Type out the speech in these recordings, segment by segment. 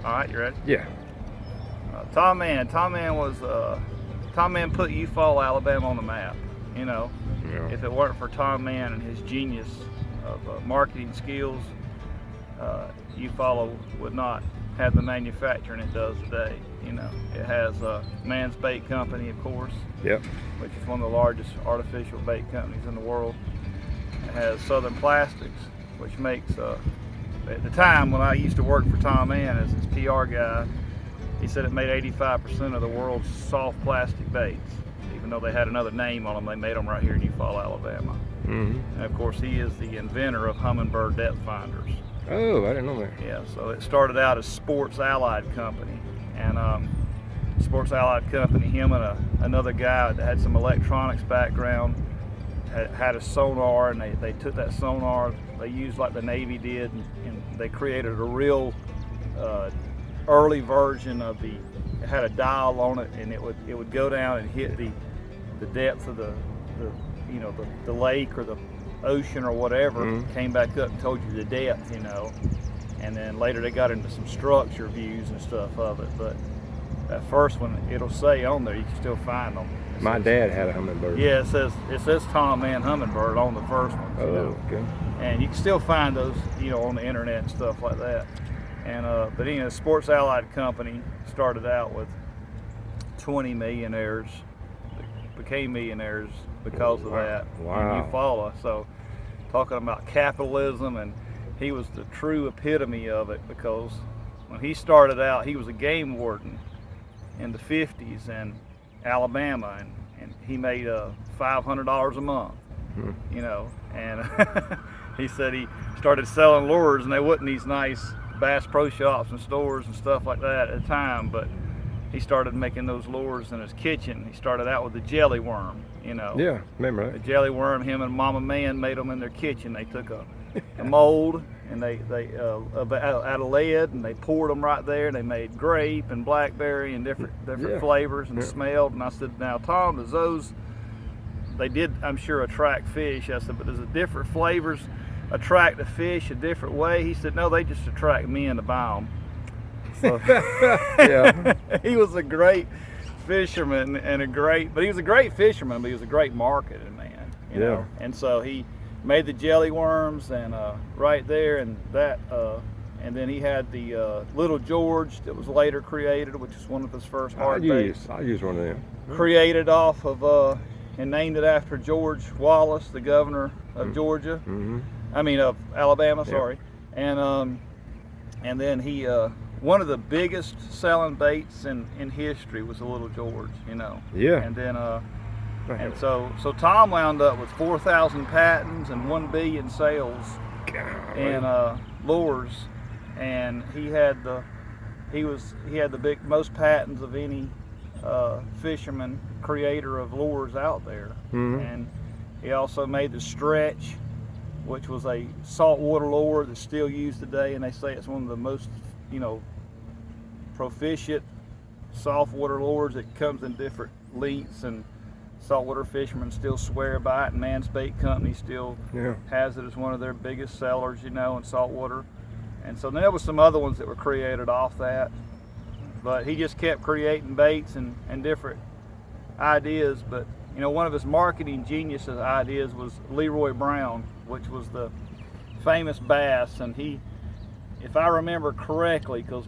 All right, you ready? Yeah. Tom Mann. Tom Mann put Eufaula, Alabama on the map. You know, Yeah. if it weren't for Tom Mann and his genius of marketing skills, Eufaula would not have the manufacturing it does today. You know, it has Mann's Bait Company, of course, Yep. which is one of the largest artificial bait companies in the world. It has Southern Plastics, which makes, at the time when I used to work for Tom Mann as his PR guy, he said it made 85% of the world's soft plastic baits. Even though they had another name on them, they made them right here in Eufaula, Alabama. Mm-hmm. And of course, he is the inventor of Humminbird depth finders. Oh, I didn't know that. Yeah, so it started out as Sports Allied Company, and Sports Allied Company, him and another guy that had some electronics background, had a sonar, and they took that sonar, they used like the Navy did, and they created a real early version of it had a dial on it, and it would go down and hit the depth of the lake or the ocean or whatever. Mm-hmm. Came back up and told you the depth, you know. And then later they got into some structure views and stuff of it. But that first one, it'll say on there, you can still find them. My dad had a Humminbird. Yeah, it says Tom Mann Humminbird on the first one. Oh, okay. And you can still find those, you know, on the internet and stuff like that. And but anyway, Sports Allied Company started out with 20 millionaires, became millionaires because of that. Wow. In Eufaula. So talking about capitalism, and he was the true epitome of it, because when he started out, he was a game warden in the 50s in Alabama, and he made $500 a month, you know, and he said he started selling lures, and they wasn't these nice Bass Pro Shops and stores and stuff like that at the time, but he started making those lures in his kitchen. He started out with the jelly worm, you know. Yeah, remember The that. jelly worm, him and Mama Mann made them in their kitchen. They took a mold, and they out of lead, and they poured them right there, and they made grape and blackberry and different Yeah. flavors and Yeah. smelled. And I said, now Tom, does those, they did, I'm sure, attract fish. I said, but does the different flavors attract the fish a different way? He said, no, they just attract men to buy them. So, Yeah. he was a great fisherman but he was a great fisherman, but he was a great marketing man, you know. And so he made the jelly worms, and right there, and that, and then he had the Little George that was later created, which is one of his first hard baits. I'll use one of them. Created off of and named it after George Wallace, the governor of Georgia. Mm-hmm. I mean of Alabama, sorry. And then he one of the biggest selling baits in history was the Little George, you know. Yeah. And then and so Tom wound up with 4,000 patents and 1 billion sales in lures, and he had the most patents of any fisherman creator of lures out there. Mm-hmm. And he also made the Stretch, which was a saltwater lure that's still used today, and they say it's one of the most, you know, proficient saltwater lures. That comes in different lengths, and saltwater fishermen still swear by it, and Mann's Bait Company still has it as one of their biggest sellers, you know, in saltwater. And so there was some other ones that were created off that, but he just kept creating baits and different ideas. But you know, one of his marketing geniuses ideas was Leroy Brown, which was the famous bass. And he, if I remember correctly, because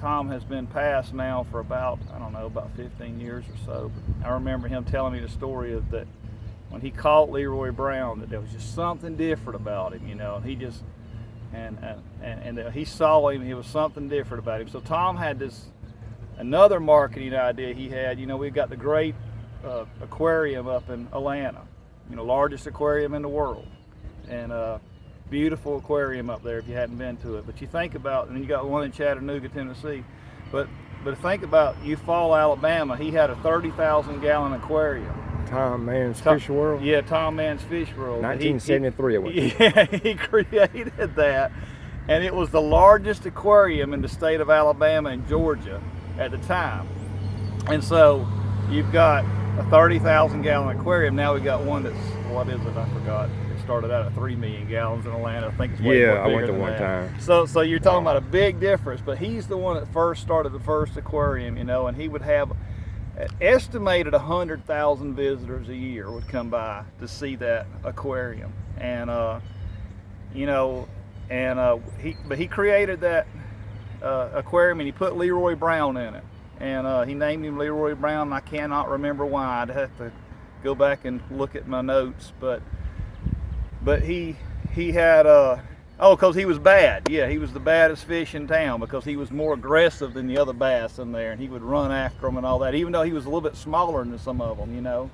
Tom has been passed now for about 15 years or so, but I remember him telling me the story of that when he caught Leroy Brown, that there was just something different about him, you know, and he just, and he saw him, it was something different about him. So Tom had another marketing idea he had. You know, we've got the great aquarium up in Atlanta, you know, largest aquarium in the world, and beautiful aquarium up there if you hadn't been to it. But you think about, and you got one in Chattanooga, Tennessee, but think about Eufaula, Alabama. He had a 30,000 gallon aquarium. Tom Mann's Fish World? Yeah, Tom Mann's Fish World. 1973 it was. Yeah, he created that, and it was the largest aquarium in the state of Alabama and Georgia at the time. And so you've got a 30,000 gallon aquarium. Now we got one that's, what is it? I forgot. It's started out at 3 million gallons in Atlanta. I think it's way Yeah, more I went bigger to than one that. time. So you're talking about a big difference, but he's the one that first started the first aquarium, you know, and he would have estimated 100,000 visitors a year would come by to see that aquarium, and you know, and he created that aquarium, and he put Leroy Brown in it, and he named him Leroy Brown. And I cannot remember why. I'd have to go back and look at my notes, but he had because he was bad. Yeah, he was the baddest fish in town because he was more aggressive than the other bass in there, and he would run after them and all that, even though he was a little bit smaller than some of them, you know.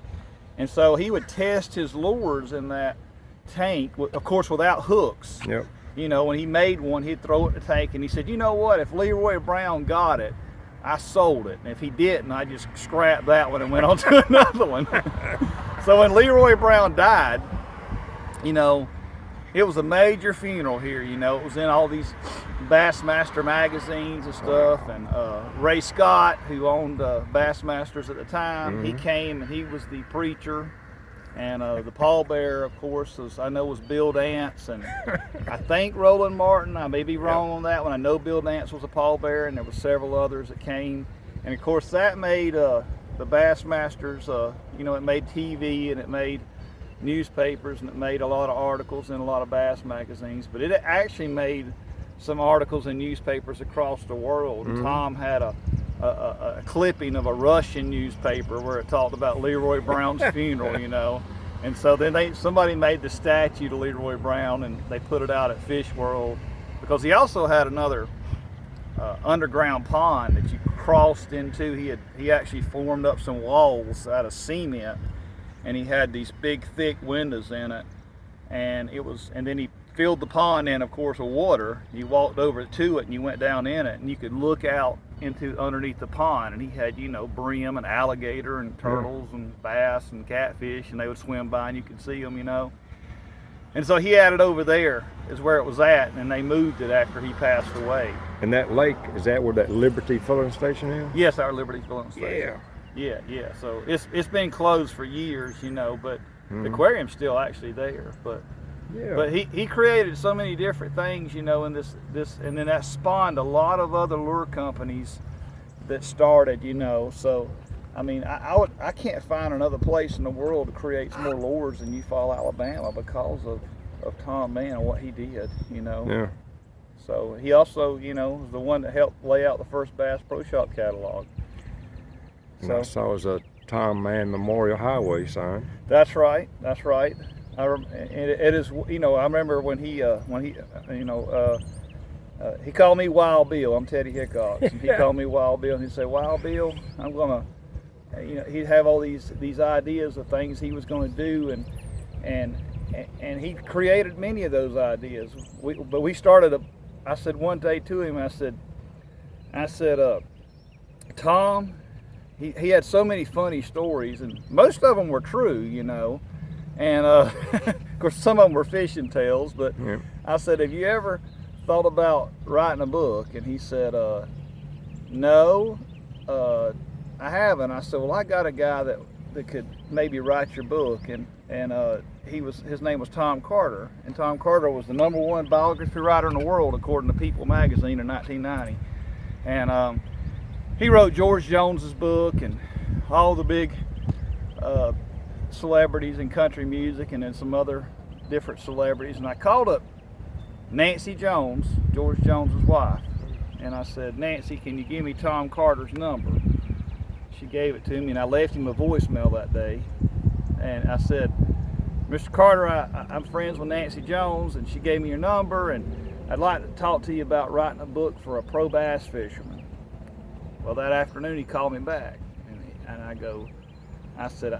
And so he would test his lures in that tank, of course, without hooks. Yep. You know, when he made one, he'd throw it in the tank, and he said, you know what, if Leroy Brown got it, I sold it. And if he didn't, I just scrapped that one and went on to another one. So when Leroy Brown died, you know, it was a major funeral here, you know. It was in all these Bassmaster magazines and stuff. And Ray Scott, who owned Bassmasters at the time, he came and he was the preacher. And the pallbearer, of course, was Bill Dance, and I think Roland Martin. I may be wrong on that one. I know Bill Dance was a pallbearer, and there were several others that came. And of course, that made the Bassmasters. You know, it made TV, and it made newspapers, and it made a lot of articles in a lot of bass magazines. But it actually made some articles in newspapers across the world. And Tom had a clipping of a Russian newspaper where it talked about Leroy Brown's funeral, you know. And so then somebody made the statue to Leroy Brown, and they put it out at Fish World, because he also had another underground pond that you crossed into. He actually formed up some walls out of cement, and he had these big thick windows in it, and then he filled the pond in, of course, with water. You walked over to it and you went down in it, and you could look out into underneath the pond, and he had, you know, brim and alligator and turtles and bass and catfish, and they would swim by and you could see them, you know. And so he had it over there is where it was at, and they moved it after he passed away. And that lake, is that where that Liberty filling station is? Yes, our Liberty filling station. Yeah. Yeah. So it's been closed for years, you know, but the aquarium's still actually there. But he created so many different things, you know, in this, and then that spawned a lot of other lure companies that started, you know. So I mean, I can't find another place in the world that creates more lures than Eufaula, Alabama, because of Tom Mann and what he did, you know. Yeah. So he also, you know, was the one that helped lay out the first Bass Pro Shop catalog. And I saw it was a Tom Mann Memorial Highway sign. That's right. It is, you know, I remember when he he called me Wild Bill. I'm Teddy Hickox, and he called me Wild Bill, and he'd say, Wild Bill, I'm gonna, you know, he'd have all these ideas of things he was going to do, and he created many of those ideas. But we started I said one day to him, I said, Tom, he had so many funny stories, and most of them were true, you know, and of course some of them were fishing tales, but I said, have you ever thought about writing a book? And he said, no, I haven't. I said, well, I got a guy that could maybe write your book, and his name was Tom Carter, and Tom Carter was the #1 biography writer in the world according to People magazine in 1990, and he wrote George Jones's book and all the big celebrities in country music, and then some other different celebrities. And I called up Nancy Jones, George Jones's wife, and I said, Nancy, can you give me Tom Carter's number? She gave it to me, and I left him a voicemail that day, and I said, Mr. Carter, I'm friends with Nancy Jones, and she gave me your number, and I'd like to talk to you about writing a book for a pro bass fisherman. Well, that afternoon he called me back, and I said,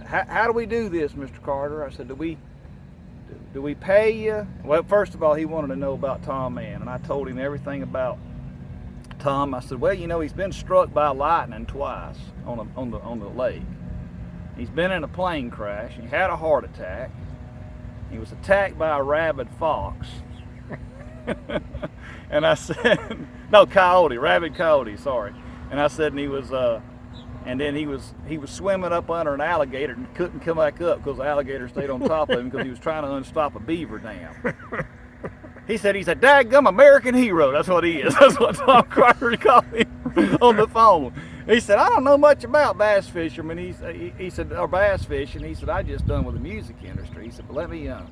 how do we do this, Mr. Carter? I said, do we pay you? Well, first of all, he wanted to know about Tom Mann, and I told him everything about Tom. I said, well, you know, he's been struck by lightning twice on the lake. He's been in a plane crash. He had a heart attack. He was attacked by a rabid fox. And I said, no, rabid coyote, sorry. And I said, and he was And then he was swimming up under an alligator and couldn't come back up because the alligator stayed on top of him because he was trying to unstop a beaver dam. He's a daggum American hero. That's what he is. That's what Tom Carter called him on the phone. He said, I don't know much about bass fishermen. He said, or bass fishing. He said, I just done with the music industry. He said, but let me, and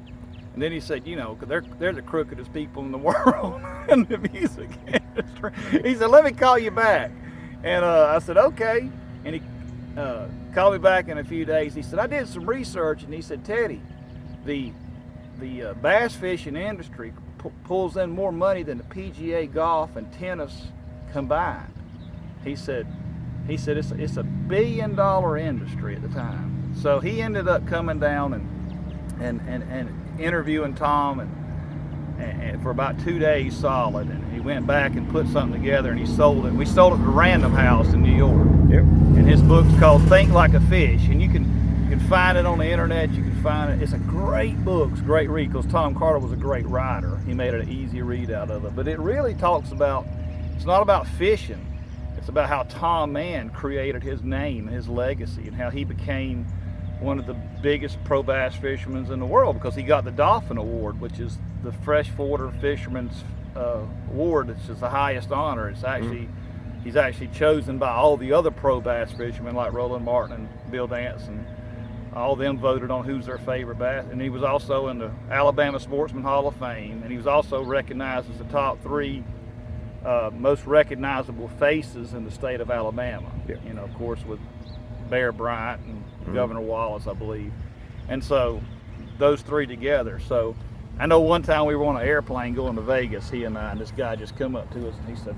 then he said, you know, 'cause they're the crookedest people in the world in the music industry. He said, let me call you back. And I said, okay. And he called me back in a few days. He said, I did some research, and he said, Teddy, the bass fishing industry pulls in more money than the PGA golf and tennis combined. He said it's a $1 billion industry at the time. So he ended up coming down and interviewing Tom and for about 2 days solid, and he went back and put something together, and he sold it. We sold it to Random House in New York. Yep. And his book's called Think Like a Fish, and you can find it on the internet. You can find it. It's a great book. It's a great read because Tom Carter was a great writer. He made it an easy read out of it. But it really talks about, it's not about fishing. It's about how Tom Mann created his name, his legacy, and how he became one of the biggest pro bass fishermen in the world because he got the Dolphin Award, which is the freshwater fisherman's award. It's just the highest honor. It's actually he's actually chosen by all the other pro bass fishermen like Roland Martin and Bill Dance, and all of them voted on who's their favorite bass. And he was also in the Alabama Sportsman Hall of Fame, and he was also recognized as the top 3 most recognizable faces in the state of Alabama. Yeah. You know, of course, with Bear Bryant and Governor Wallace, I believe. And so those 3 together. So I know one time we were on an airplane going to Vegas, he and I, and this guy just come up to us and he said,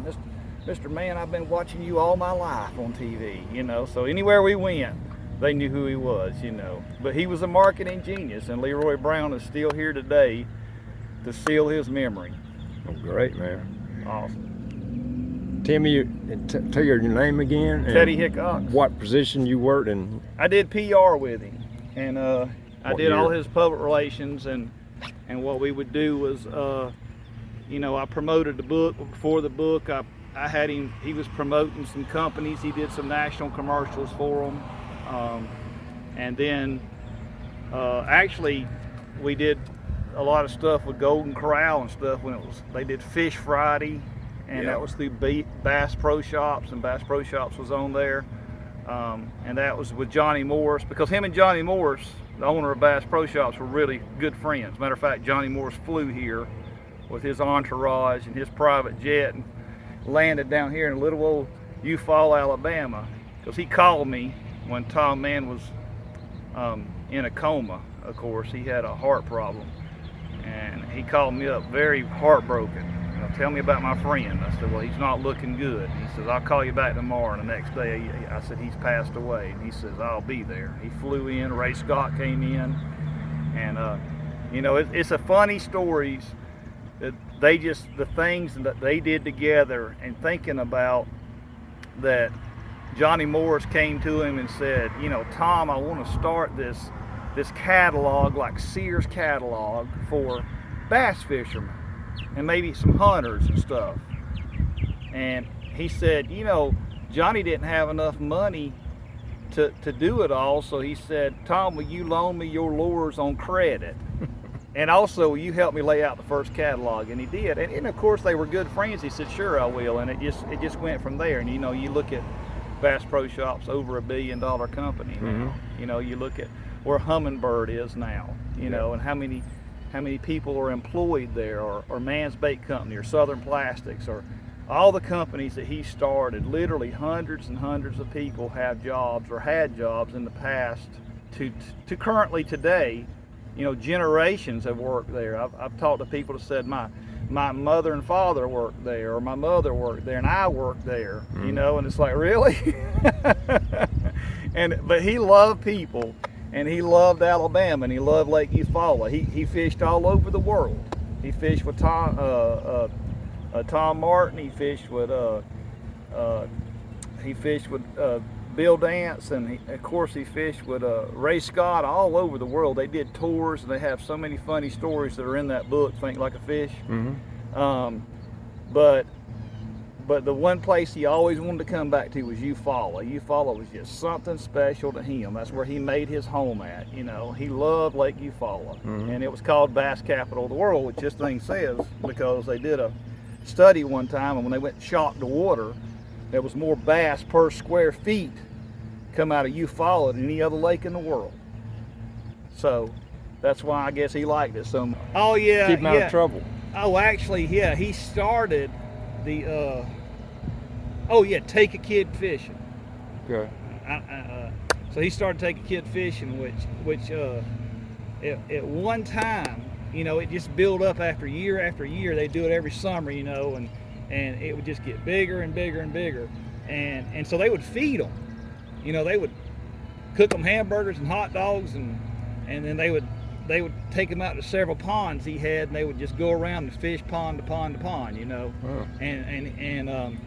Mr. Mann, I've been watching you all my life on TV, you know. So anywhere we went, they knew who he was, you know. But he was a marketing genius, and Leroy Brown is still here today to seal his memory. Oh, great, man. Awesome. Tell me tell your name again. Teddy Hickox. What position you worked in? I did PR with him, and I did all year? his public relations, and what we would do was, you know, I promoted the book. Before the book, I had him, he was promoting some companies. He did some national commercials for them. And then actually we did a lot of stuff with Golden Corral and stuff when they did Fish Friday, and that was through Bass Pro Shops, and Bass Pro Shops was on there. And that was with Johnny Morris, because him and Johnny Morris, the owner of Bass Pro Shops, were really good friends. Matter of fact, Johnny Morris flew here with his entourage and his private jet and landed down here in little old Eufaula, Alabama, because he called me when Tom Mann was in a coma. Of course, he had a heart problem, and he called me up very heartbroken. You know, tell me about my friend. I said, well, he's not looking good. He says, I'll call you back tomorrow. And the next day, I said, he's passed away. And he says, I'll be there. He flew in. Ray Scott came in, and you know, it's a funny stories that the things that they did together, and thinking about that. Johnny Morris came to him and said, you know, Tom, I want to start this catalog, like Sears catalog, for bass fishermen and maybe some hunters and stuff. And he said, you know, Johnny didn't have enough money to do it all, so he said, Tom, will you loan me your lures on credit? And also, will you help me lay out the first catalog? And he did. And of course, they were good friends. He said, sure, I will. And it just went from there. And you know, you look at Bass Pro Shops, over $1 billion company now. You know, you look at where Humminbird is now, you know, and how many people are employed there, or Mann's Bait Company, or Southern Plastics, or all the companies that he started. Literally hundreds and hundreds of people have jobs, or had jobs in the past to currently today. You know, generations have worked there. I've talked to people that said my mother and father worked there, or my mother worked there, and I worked there. You know, and it's like, really? But he loved people, and he loved Alabama, and he loved Lake Eufaula. He fished all over the world. He fished with Tom Martin. He fished with Bill Dance, and of course he fished with Ray Scott all over the world. They did tours, and they have so many funny stories that are in that book, Think Like a Fish. But But the one place he always wanted to come back to was Eufaula. Eufaula was just something special to him. That's where he made his home at. You know, he loved Lake Eufaula, and it was called Bass Capital of the World, which this thing says, because they did a study one time, and when they went and shot the water, there was more bass per square feet come out of Eufaula than any other lake in the world. So that's why I guess he liked it so much. Oh yeah, Keep him out of trouble. Oh, actually, yeah, he started the. Take a kid fishing. Okay. So he started taking kid fishing, which at one time, you know, it just built up after year. They do it every summer, you know, and it would just get bigger and bigger and bigger, and so they would feed them. You know, they would cook them hamburgers and hot dogs, and then they would take them out to several ponds he had, and they would just go around and fish pond to pond to pond, you know. Oh. And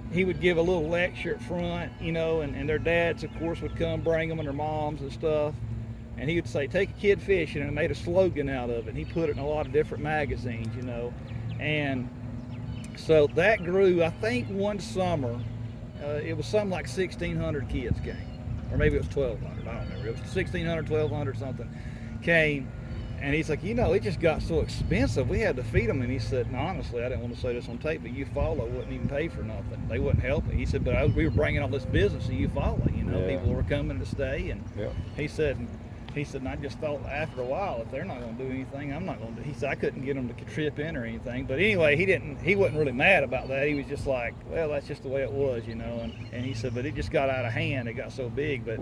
he would give a little lecture at front, you know, and their dads, of course, would come bring them, and their moms and stuff. And he would say, take a kid fishing, and made a slogan out of it. And he put it in a lot of different magazines, you know. And so that grew, I think one summer, it was something like 1,600 kids came. Or maybe it was 1,200, I don't remember. It was 1,600, 1,200 something came. And he's like, you know, it just got so expensive. We had to feed them. And he said, and honestly, I didn't want to say this on tape, but Eufaula wouldn't even pay for nothing. They wouldn't help me. He said, but we were bringing all this business to Eufaula. You know, people were coming to stay. And he said, and I just thought after a while, if they're not going to do anything, I'm not going to. He said, I couldn't get them to trip in or anything. But anyway, he wasn't really mad about that. He was just like, well, that's just the way it was, you know. And he said, but it just got out of hand. It got so big. But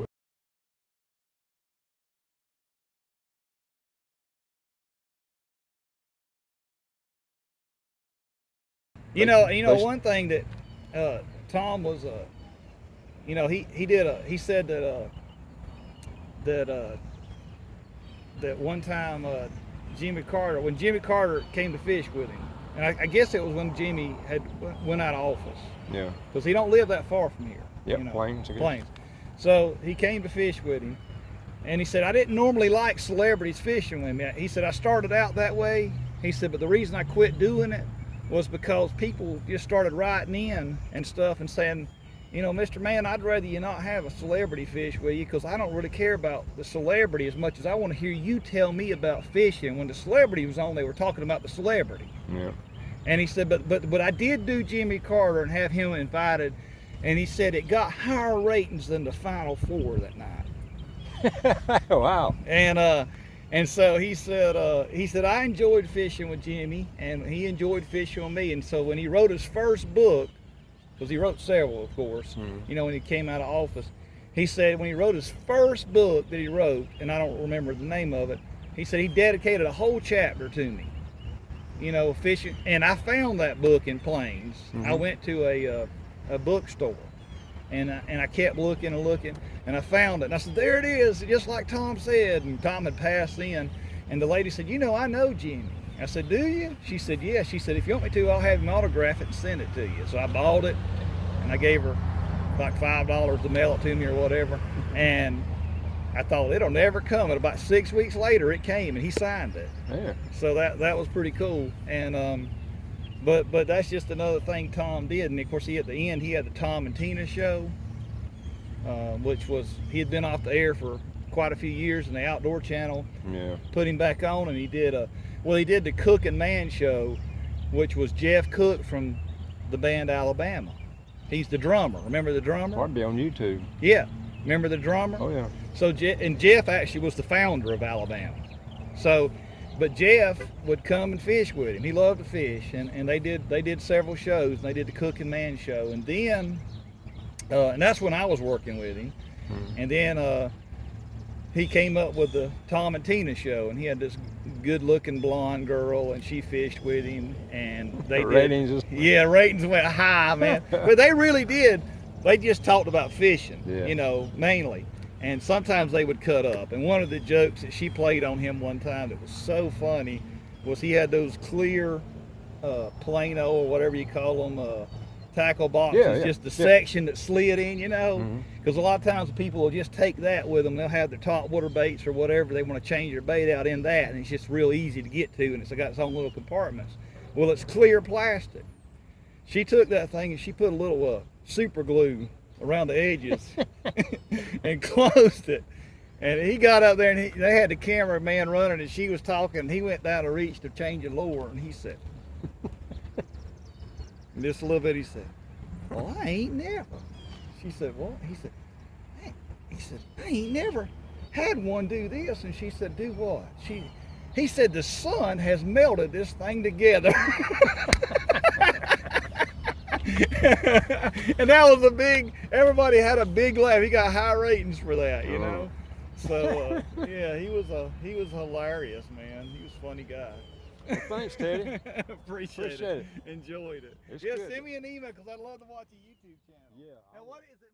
you know, one thing that Tom was, you know, he said that one time Jimmy Carter, when Jimmy Carter came to fish with him, and I guess it was when Jimmy went out of office. Yeah. Because he don't live that far from here. Yep, you know, Plains. So he came to fish with him, and he said, I didn't normally like celebrities fishing with me. He said, I started out that way. He said, but the reason I quit doing it was because people just started writing in and stuff and saying, you know, Mr. Man, I'd rather you not have a celebrity fish with you, because I don't really care about the celebrity as much as I want to hear you tell me about fishing. When the celebrity was on, they were talking about the celebrity. Yeah. And he said, but I did do Jimmy Carter and have him invited, and he said it got higher ratings than the Final Four that night. Wow. And so he said I enjoyed fishing with Jimmy, and he enjoyed fishing with me. And so when he wrote his first book, because he wrote several, of course, you know, when he came out of office, he said when he wrote his first book that he wrote, and I don't remember the name of it, he said he dedicated a whole chapter to me, you know, fishing. And I found that book in Plains. I went to a bookstore, and I kept looking and looking, and I found it. And I said, there it is, just like Tom said. And Tom had passed in, and the lady said, you know, I know Jimmy. I said, do you? She said, yeah. She said, if you want me to, I'll have him autograph it and send it to you. So I bought it, and I gave her like $5 to mail it to me or whatever. And I thought, it'll never come. And about 6 weeks later, it came, and he signed it. Yeah. So that was pretty cool. And but that's just another thing Tom did. And of course, at the end, he had the Tom and Tina show, which was, he had been off the air for quite a few years, and the Outdoor Channel put him back on, and he did the Cook and Man show, which was Jeff Cook from the band Alabama. He's the drummer. Remember the drummer? Probably on YouTube. Yeah. Remember the drummer? Oh yeah. So Jeff actually was the founder of Alabama. So, but Jeff would come and fish with him. He loved to fish, and they did several shows. And they did the Cook and Man show, and then and that's when I was working with him. And then he came up with the Tom and Tina show, and he had this good-looking blonde girl, and she fished with him, and ratings went high, man. But they really did. They just talked about fishing, you know, mainly. And sometimes they would cut up. And one of the jokes that she played on him one time that was so funny was he had those clear Plano or whatever you call them, tackle boxes, just the section that slid in, you know, because a lot of times people will just take that with them. They'll have their top water baits or whatever. They want to change their bait out in that, and it's just real easy to get to, and it's got its own little compartments. Well, it's clear plastic. She took that thing and she put a little super glue around the edges and closed it. And he got up there and they had the cameraman running and she was talking. He went down to reach to change the lure and he said, and just a little bit, he said, well, I ain't never. She said, what? He said, hey. He said, I ain't never had one do this. And she said, do what? He said, the sun has melted this thing together. And that was everybody had a big laugh. He got high ratings for that, you know. So yeah, he was hilarious, man. He was a funny guy. Well, thanks, Teddy. Appreciate it. Enjoyed it. It's yeah, good. send me an email because I'd love to watch a YouTube channel. Yeah. Now, what is it?